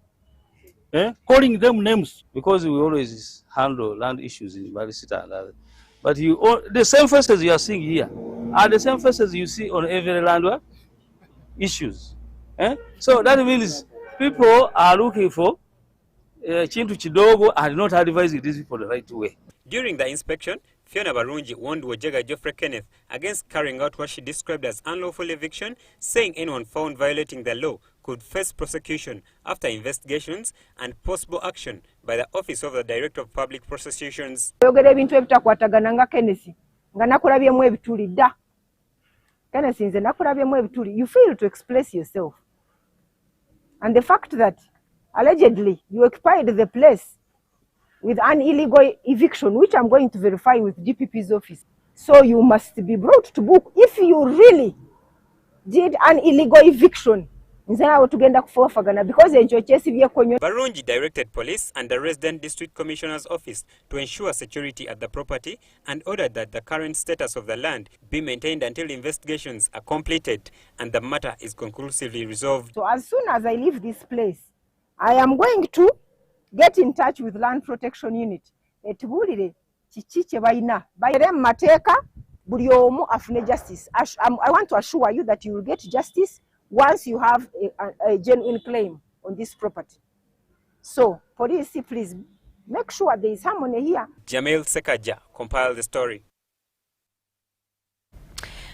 calling them names. Because we always handle land issues in Balisita and others. But the same faces you are seeing here are the same faces you see on every land issues. So that means people are looking for Chintu Chidogo and not advising these people the right way. During the inspection, Fiona Barungi warned Wojega Geoffrey Kenneth against carrying out what she described as unlawful eviction, saying anyone found violating the law could face prosecution after investigations and possible action by the Office of the Director of Public Prosecutions. Oyogera ebintu ebitakwatagana nga Kenneth nga nakulabyemu ebituli dda. Kenneth nze nakulabyemu ebituli. You fail to express yourself. And the fact that allegedly you occupied the place with an illegal eviction, which I'm going to verify with DPP's office. So you must be brought to book if you really did an illegal eviction. Barungi directed police and the resident district commissioner's office to ensure security at the property and ordered that the current status of the land be maintained until investigations are completed and the matter is conclusively resolved. So as soon as I leave this place, I am going to get in touch with Land Protection Unit. Etubulire chichiche baina. Bayere mateka buli omu afune justice. I want to assure you that you will get justice once you have a genuine claim on this property. So, police, please make sure there is harmony here. Jamil Sekaja compiled the story.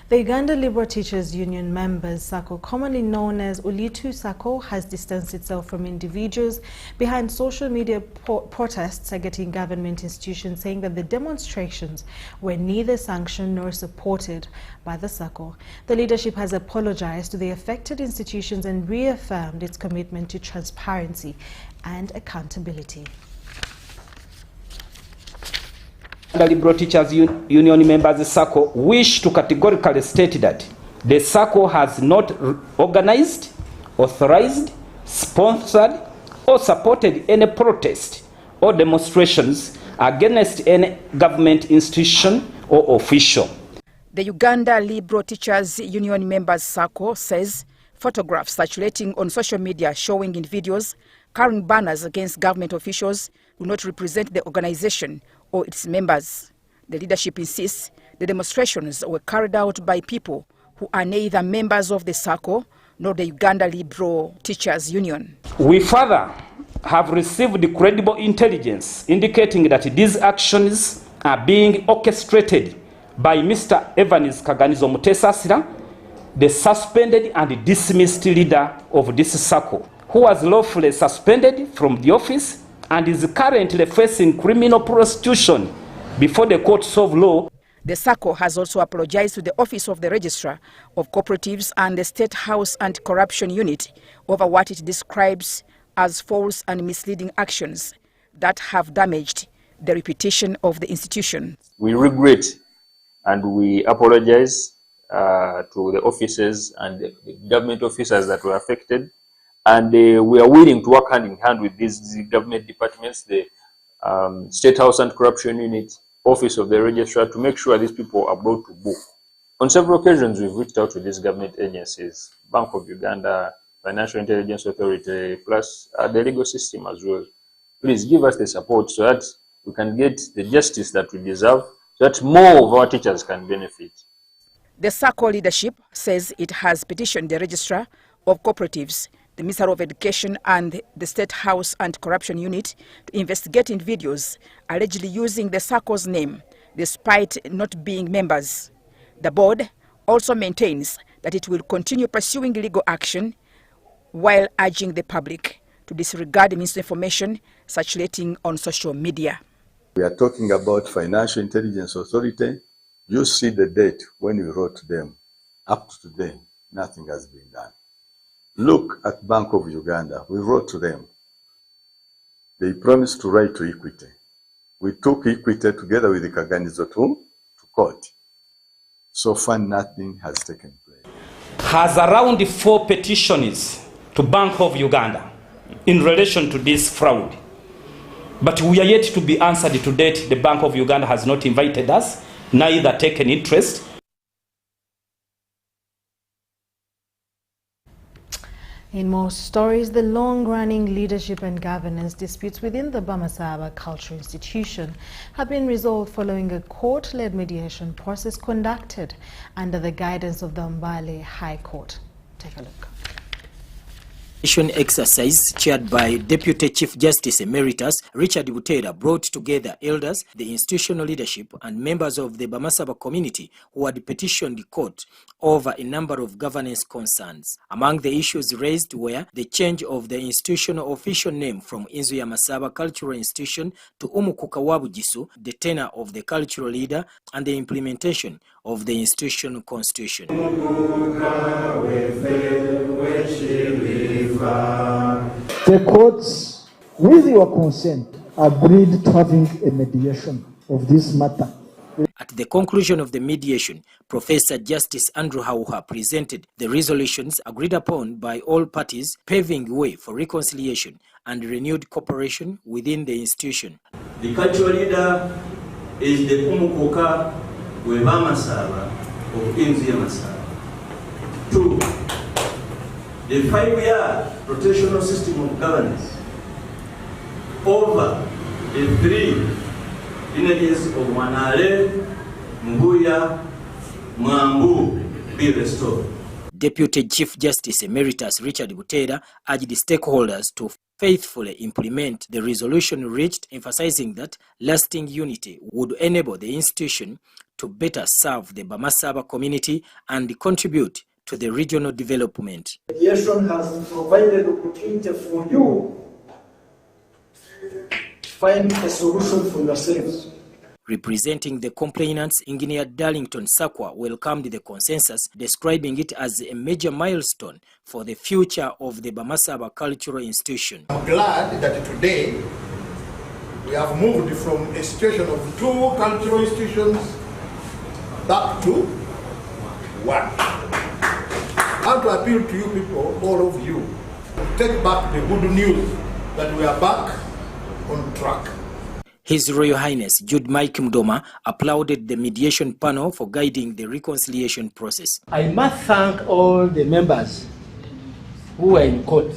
The Uganda Liberal Teachers Union members SACCO, commonly known as Ulitu SACCO, has distanced itself from individuals behind social media protests targeting government institutions, saying that the demonstrations were neither sanctioned nor supported by the SACCO. The leadership has apologized to the affected institutions and reaffirmed its commitment to transparency and accountability. The Liberal Teachers Union members SACCO wish to categorically state that the SACCO has not organized, authorized, sponsored or supported any protest or demonstrations against any government institution or official. The Uganda Liberal Teachers Union members SACCO says photographs circulating on social media showing individuals carrying banners against government officials do not represent the organization or its members. The leadership insists the demonstrations were carried out by people who are neither members of the SACCO nor the Uganda Liberal Teachers Union. We further have received credible intelligence indicating that these actions are being orchestrated by Mr. Evans Kaganizo Mutesasira, the suspended and dismissed leader of this SACCO, who was lawfully suspended from the office and is currently facing criminal prosecution before the courts of law. The SACCO has also apologized to the Office of the Registrar of Cooperatives and the State House Anti-Corruption Unit over what it describes as false and misleading actions that have damaged the reputation of the institution. We regret and we apologize to the officers and the government officers that were affected. And we are willing to work hand in hand with these government departments, the State House Anti-Corruption Unit, Office of the Registrar, to make sure these people are brought to book. On several occasions, we've reached out to these government agencies, Bank of Uganda, Financial Intelligence Authority, plus the legal system as well. Please give us the support so that we can get the justice that we deserve, so that more of our teachers can benefit. The SACCO leadership says it has petitioned the Registrar of Cooperatives, the Minister of Education and the State House Anti-Corruption Unit to investigate individuals allegedly using the SACCO's name despite not being members. The board also maintains that it will continue pursuing legal action while urging the public to disregard misinformation circulating on social media. We are talking about Financial Intelligence Authority. You see the date when we wrote to them. Up to today, nothing has been done. Look at Bank of Uganda. We wrote to them. They promised to write to Equity. We took Equity together with the Kaganizo to court. So far, nothing has taken place. Has around 4 petitions to Bank of Uganda in relation to this fraud. But we are yet to be answered to date. The Bank of Uganda has not invited us, neither taken interest. In more stories, the long-running leadership and governance disputes within the Bamasaba Cultural Institution have been resolved following a court-led mediation process conducted under the guidance of the Mbale High Court. Take a look. Exercise chaired by Deputy Chief Justice Emeritus Richard Butera brought together elders, the institutional leadership, and members of the Bamasaba community who had petitioned the court over a number of governance concerns. Among the issues raised were the change of the institutional official name from Inzu ya Masaba Cultural Institution to Umukuka Wabugisu, the tenure of the cultural leader, and the implementation of the institutional constitution. The courts, with your consent, agreed to having a mediation of this matter. At the conclusion of the mediation, Professor Justice Andrew Hauha presented the resolutions agreed upon by all parties, paving way for reconciliation and renewed cooperation within the institution. The cultural leader is the Umukoka Webamasaba of Inzu ya Masaba. 2. The 5-year rotational system of governance over the 3 lineages of Manale, Mbuya, Mwambu be restored. Deputy Chief Justice Emeritus Richard Butera urged the stakeholders to faithfully implement the resolution reached, emphasizing that lasting unity would enable the institution to better serve the Bamasaba community and contribute to the regional development. Mediation has provided opportunity for you to find a solution for yourselves. Representing the complainants, Engineer Darlington Sakwa welcomed the consensus, describing it as a major milestone for the future of the Bamasaba Cultural Institution. I'm glad that today we have moved from a situation of 2 cultural institutions back to 1. I want to appeal to you people, all of you, to take back the good news that we are back on track. His Royal Highness Jude Mike Mdoma applauded the mediation panel for guiding the reconciliation process. I must thank all the members who were in court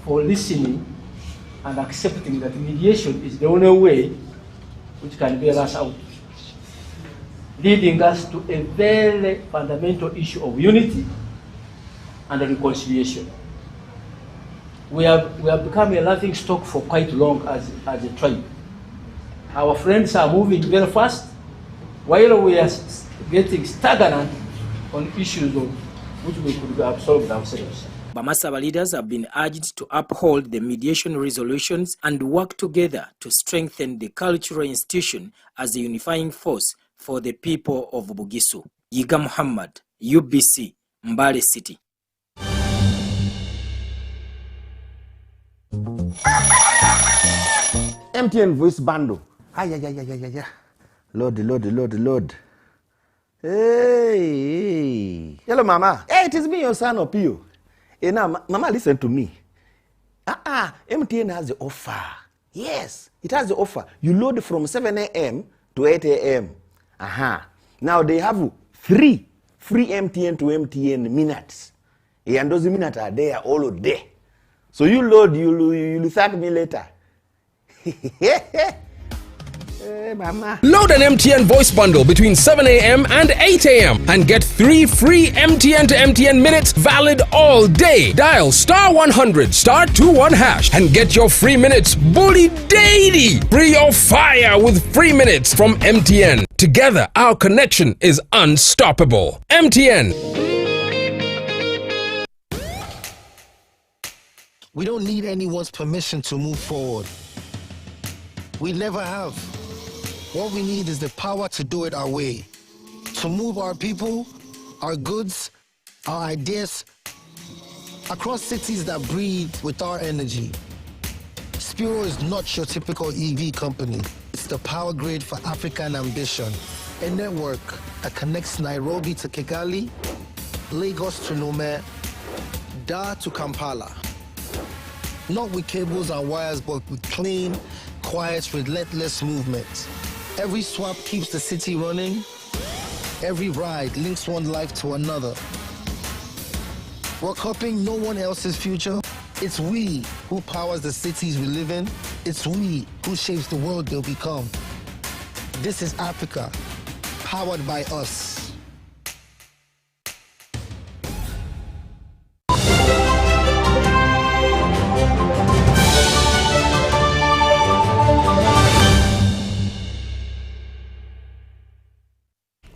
for listening and accepting that mediation is the only way which can bail us out, leading us to a very fundamental issue of unity and reconciliation. We have become a laughing stock for quite long as a tribe. Our friends are moving very fast, while we are getting stagnant on issues of which we could have solved ourselves. Bamasaba leaders have been urged to uphold the mediation resolutions and work together to strengthen the cultural institution as a unifying force for the people of Bugisu. Yiga Muhammad, UBC, Mbale City. MTN voice bundle. Ay. Load. Hey. Hello, Mama. Hey, it is me, your son, Opio. Hey, now, Mama, listen to me. MTN has the offer. Yes, it has the offer. You load from 7 a.m. to 8 a.m. Now, they have free MTN to MTN minutes. And those minutes are there all day. So you load, you'll thank me later. Hey, Mama. Load an MTN voice bundle between 7 a.m. and 8 a.m. and get 3 free MTN to MTN minutes valid all day. Dial *100 *21# and get your free minutes bully daily. Free your fire with free minutes from MTN. Together, our connection is unstoppable. MTN. We don't need anyone's permission to move forward. We never have. What we need is the power to do it our way, to move our people, our goods, our ideas across cities that breathe with our energy. Spiro is not your typical EV company. It's the power grid for African ambition, a network that connects Nairobi to Kigali, Lagos to Lomé, Dar to Kampala. Not with cables and wires, but with clean, quiet, relentless movement. Every swap keeps the city running. Every ride links one life to another. We're copying no one else's future. It's we who powers the cities we live in. It's we who shapes the world they'll become. This is Africa, powered by us.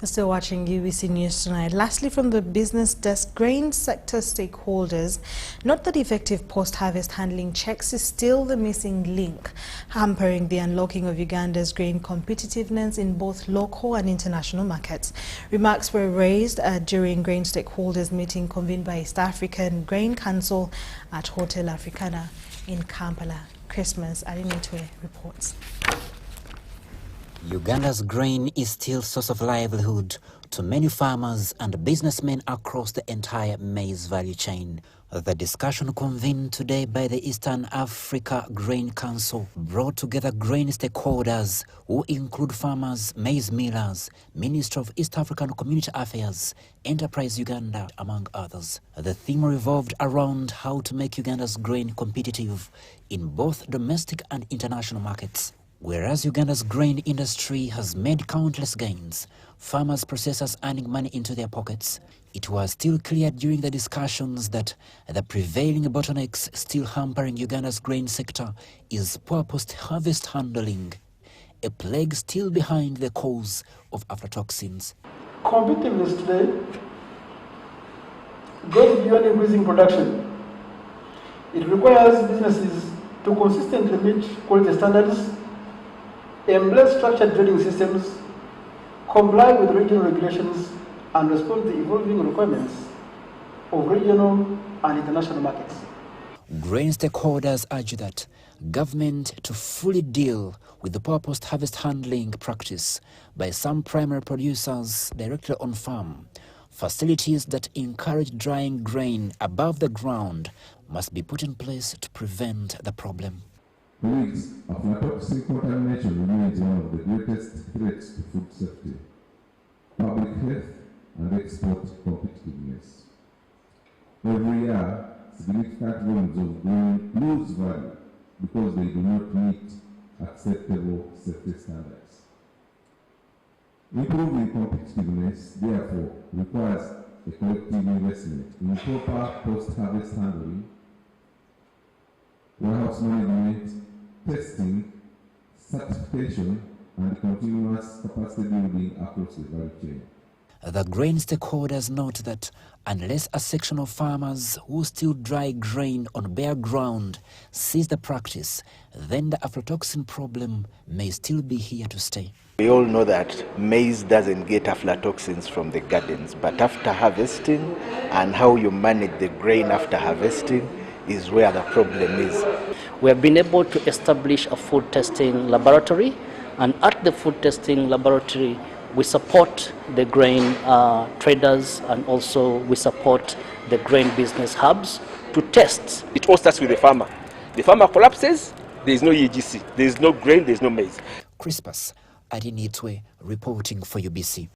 You're still watching UBC News Tonight. Lastly, from the business desk, grain sector stakeholders note that effective post-harvest handling checks is still the missing link, hampering the unlocking of Uganda's grain competitiveness in both local and international markets. Remarks were raised during grain stakeholders meeting convened by East African Grain Council at Hotel Africana in Kampala. Christmas Alinitwe reports. Uganda's grain is still source of livelihood to many farmers and businessmen across the entire maize value chain. The discussion convened today by the Eastern Africa Grain Council brought together grain stakeholders who include farmers, maize millers, Ministry of East African Community Affairs, Enterprise Uganda, among others. The theme revolved around how to make Uganda's grain competitive in both domestic and international markets. Whereas Uganda's grain industry has made countless gains, farmers, processors earning money into their pockets, it was still clear during the discussions that the prevailing bottlenecks still hampering Uganda's grain sector is poor post-harvest handling, a plague still behind the cause of aflatoxins. Competitiveness today goes beyond increasing production. It requires businesses to consistently meet quality standards, embrace structured trading systems, comply with regional regulations, and respond to the evolving requirements of regional and international markets. Grain stakeholders urge that government to fully deal with the poor post-harvest handling practice by some primary producers directly on farm. Facilities that encourage drying grain above the ground must be put in place to prevent the problem. Colleagues, aflatoxin contamination remains one of the greatest threats to food safety, public health, and export competitiveness. Every year, significant volumes of grain lose value because they do not meet acceptable safety standards. Improving competitiveness, therefore, requires a collective investment in proper post-harvest handling, warehouse management, testing, certification, and continuous capacity building across the value chain. The grain stakeholders note that unless a section of farmers who still dry grain on bare ground cease the practice, then the aflatoxin problem may still be here to stay. We all know that maize doesn't get aflatoxins from the gardens, but after harvesting and how you manage the grain after harvesting is where the problem is. We have been able to establish a food testing laboratory, and at the food testing laboratory we support the grain traders, and also we support the grain business hubs to test. It all starts with the farmer. The farmer collapses, there is no EGC, there is no grain, there is no maize. Crispus Adinitwe reporting for UBC.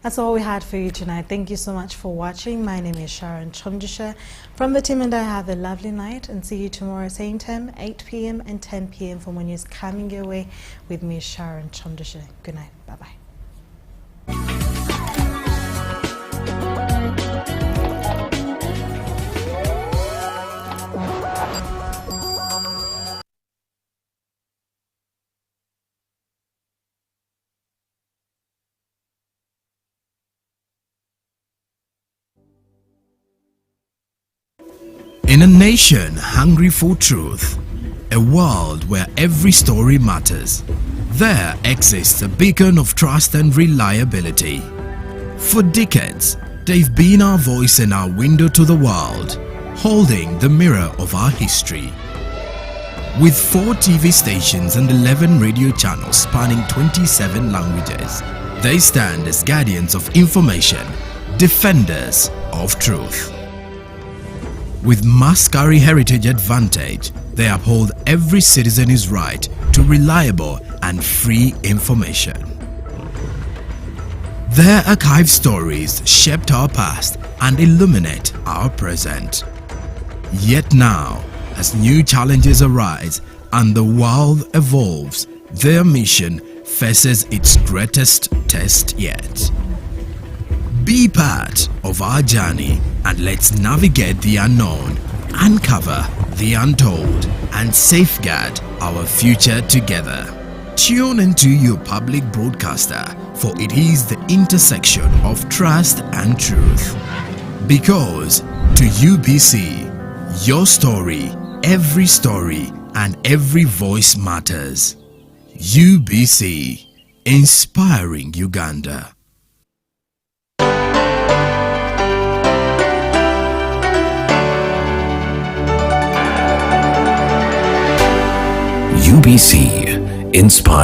That's all we had for you tonight. Thank you so much for watching. My name is Sharon Kyomugisha. From the team and I, have a lovely night and see you tomorrow same time, 8 p.m. and 10 p.m. for more news coming your way with me, Sharon Kyomugisha. Good night. Bye-bye. In a nation hungry for truth, a world where every story matters, there exists a beacon of trust and reliability. For decades, they've been our voice and our window to the world, holding the mirror of our history. With 4 TV stations and 11 radio channels spanning 27 languages, they stand as guardians of information, defenders of truth. With Mascari Heritage Advantage, they uphold every citizen's right to reliable and free information. Their archived stories shaped our past and illuminate our present. Yet now, as new challenges arise and the world evolves, their mission faces its greatest test yet. Be part of our journey and let's navigate the unknown, uncover the untold, and safeguard our future together. Tune into your public broadcaster, for it is the intersection of trust and truth. Because to UBC, your story, and every voice matters. UBC, inspiring Uganda. UBC, inspiring.